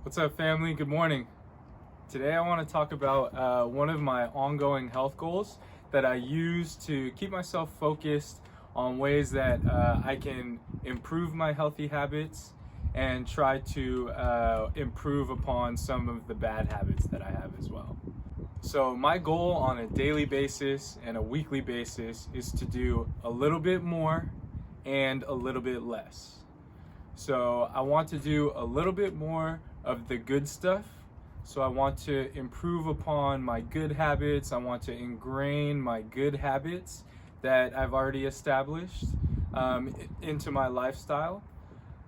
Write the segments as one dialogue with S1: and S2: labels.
S1: What's up, family? Good morning. Today I want to talk about one of my ongoing health goals that I use to keep myself focused on ways that I can improve my healthy habits and try to improve upon some of the bad habits that I have as well. So my goal on a daily basis and a weekly basis is to do a little bit more and a little bit less. So I want to do a little bit more of the good stuff. So I want to improve upon my good habits. I want to ingrain my good habits that I've already established into my lifestyle.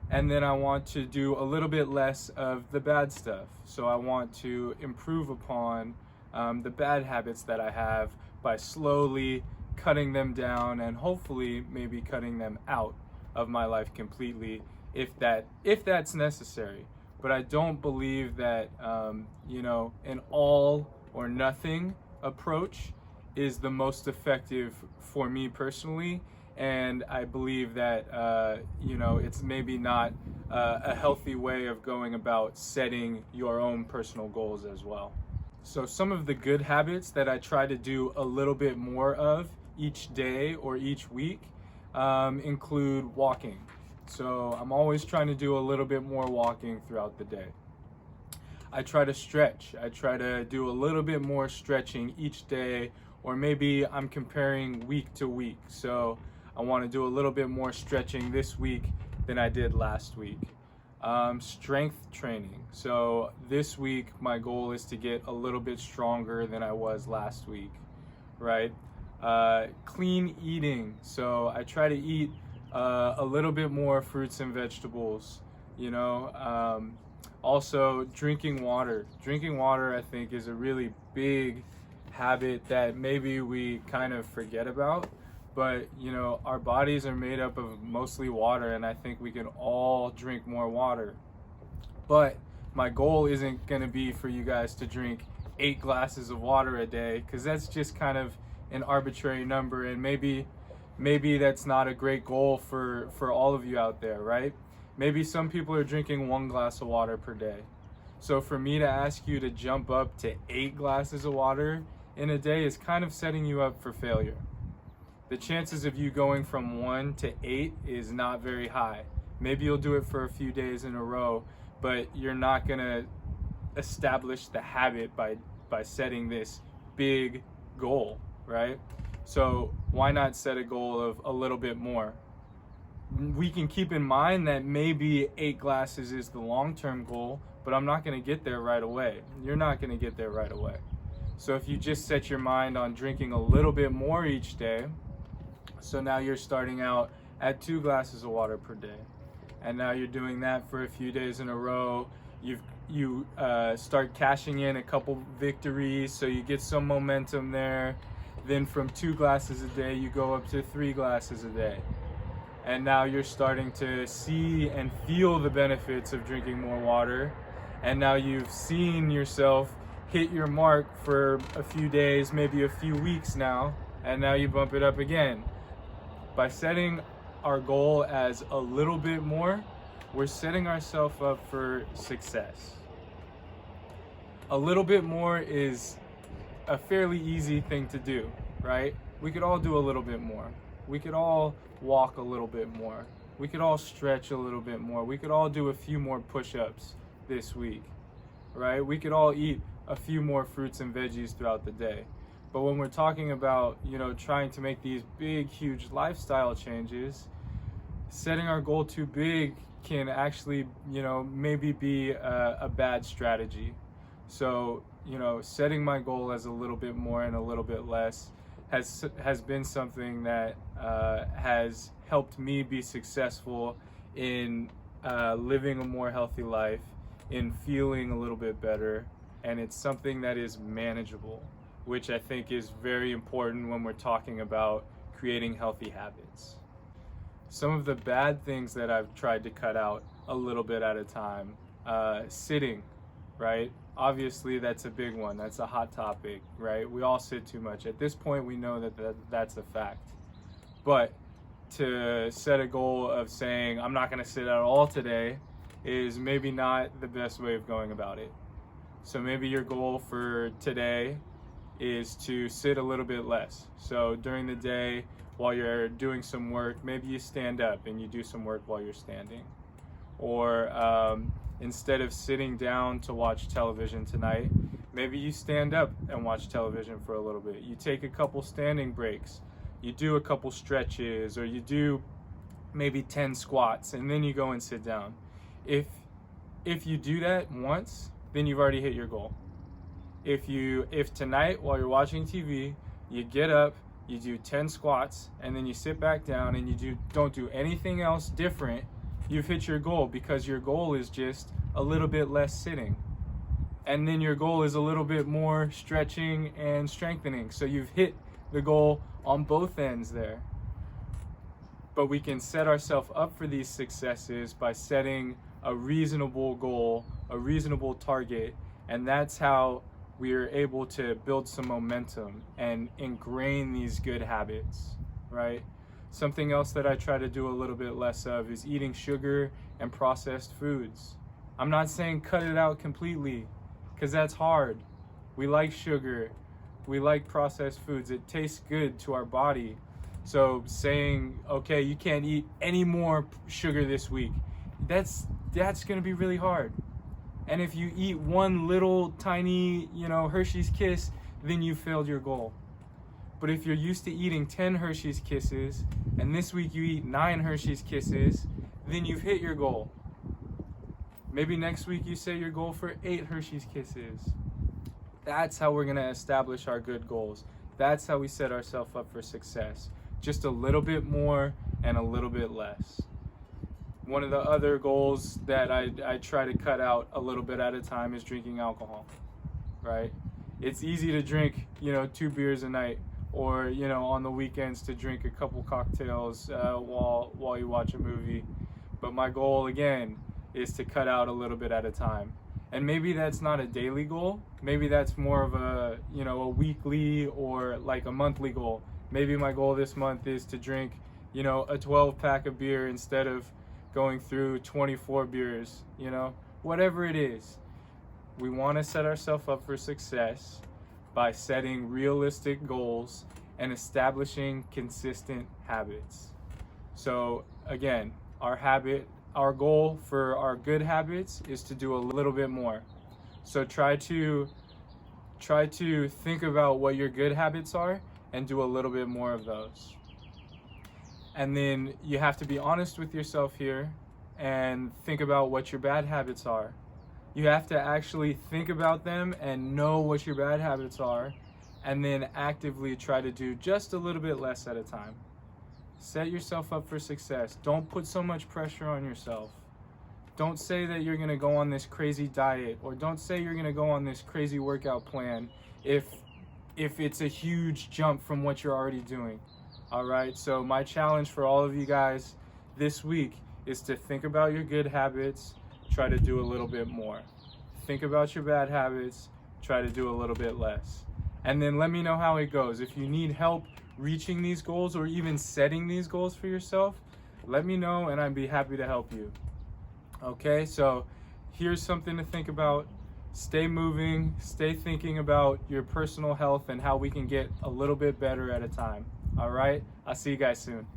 S1: And then I want to do a little bit less of the bad stuff. So I want to improve upon the bad habits that I have by slowly cutting them down and hopefully maybe cutting them out of my life completely if that's necessary. But I don't believe that an all or nothing approach is the most effective for me personally. And I believe that it's maybe not a healthy way of going about setting your own personal goals as well. So some of the good habits that I try to do a little bit more of each day or each week include walking. So I'm always trying to do a little bit more walking throughout the day. I try to stretch. I try to do a little bit more stretching each day, or maybe I'm comparing week to week. So I want to do a little bit more stretching this week than I did last week. Strength training. So this week, my goal is to get a little bit stronger than I was last week, right? Clean eating. So I try to eat a little bit more fruits and vegetables, also drinking water. Drinking water, I think, is a really big habit that maybe we kind of forget about. But, our bodies are made up of mostly water, and I think we can all drink more water. But my goal isn't going to be for you guys to drink 8 glasses of water a day, because that's just kind of an arbitrary number, and maybe that's not a great goal for all of you out there, right? Maybe some people are drinking 1 glass of water per day. So for me to ask you to jump up to 8 glasses of water in a day is kind of setting you up for failure. The chances of you going from 1 to 8 is not very high. Maybe you'll do it for a few days in a row, but you're not gonna establish the habit by setting this big goal, right? So why not set a goal of a little bit more? We can keep in mind that maybe 8 glasses is the long-term goal, but I'm not going to get there right away. You're not going to get there right away. So if you just set your mind on drinking a little bit more each day, so now you're starting out at 2 glasses of water per day, and now you're doing that for a few days in a row. You start cashing in a couple victories, so you get some momentum there. Then from 2 glasses a day, you go up to 3 glasses a day. And now you're starting to see and feel the benefits of drinking more water. And now you've seen yourself hit your mark for a few days, maybe a few weeks now, and now you bump it up again. By setting our goal as a little bit more, we're setting ourselves up for success. A little bit more is a fairly easy thing to do, right? We could all do a little bit more. We could all walk a little bit more. We could all stretch a little bit more. We could all do a few more push-ups this week, right? We could all eat a few more fruits and veggies throughout the day. But when we're talking about, trying to make these big, huge lifestyle changes, setting our goal too big can actually, maybe be a bad strategy. So, setting my goal as a little bit more and a little bit less has been something that has helped me be successful in living a more healthy life, in feeling a little bit better, and it's something that is manageable, which I think is very important when we're talking about creating healthy habits. Some of the bad things that I've tried to cut out a little bit at a time, sitting, right? Obviously, that's a big one. That's a hot topic, right? We all sit too much. At this point, we know that's a fact. But to set a goal of saying, I'm not going to sit at all today, is maybe not the best way of going about it. So maybe your goal for today is to sit a little bit less. So during the day, while you're doing some work, maybe you stand up and you do some work while you're standing. Or instead of sitting down to watch television tonight, maybe you stand up and watch television for a little bit. You take a couple standing breaks, you do a couple stretches, or you do maybe 10 squats, and then you go and sit down. If you do that once, then you've already hit your goal. If tonight while you're watching TV, you get up, you do 10 squats, and then you sit back down and you don't do anything else different, you've hit your goal, because your goal is just a little bit less sitting. And then your goal is a little bit more stretching and strengthening. So you've hit the goal on both ends there. But we can set ourselves up for these successes by setting a reasonable goal, a reasonable target, and that's how we are able to build some momentum and ingrain these good habits, right? Something else that I try to do a little bit less of is eating sugar and processed foods. I'm not saying cut it out completely, because that's hard. We like sugar, we like processed foods. It tastes good to our body. So saying, okay, you can't eat any more sugar this week, that's gonna be really hard. And if you eat one little tiny, Hershey's Kiss, then you failed your goal. But if you're used to eating 10 Hershey's Kisses, and this week you eat 9 Hershey's Kisses, then you've hit your goal. Maybe next week you set your goal for 8 Hershey's Kisses. That's how we're gonna establish our good goals. That's how we set ourselves up for success. Just a little bit more and a little bit less. One of the other goals that I try to cut out a little bit at a time is drinking alcohol, right? It's easy to drink, 2 beers a night, or, on the weekends to drink a couple cocktails while you watch a movie. But my goal, again, is to cut out a little bit at a time. And maybe that's not a daily goal. Maybe that's more of a, a weekly or like a monthly goal. Maybe my goal this month is to drink, a 12-pack of beer instead of going through 24 beers, whatever it is. We want to set ourselves up for success by setting realistic goals and establishing consistent habits. So again, our goal for our good habits is to do a little bit more. So try to think about what your good habits are and do a little bit more of those. And then you have to be honest with yourself here and think about what your bad habits are. You have to actually think about them and know what your bad habits are, and then actively try to do just a little bit less at a time. Set yourself up for success. Don't put so much pressure on yourself. Don't say that you're gonna go on this crazy diet, or don't say you're gonna go on this crazy workout plan if it's a huge jump from what you're already doing. All right, so my challenge for all of you guys this week is to think about your good habits, try to do a little bit more. Think about your bad habits, try to do a little bit less. And then let me know how it goes. If you need help reaching these goals or even setting these goals for yourself, let me know and I'd be happy to help you. Okay, so here's something to think about. Stay moving, stay thinking about your personal health and how we can get a little bit better at a time. All right, I'll see you guys soon.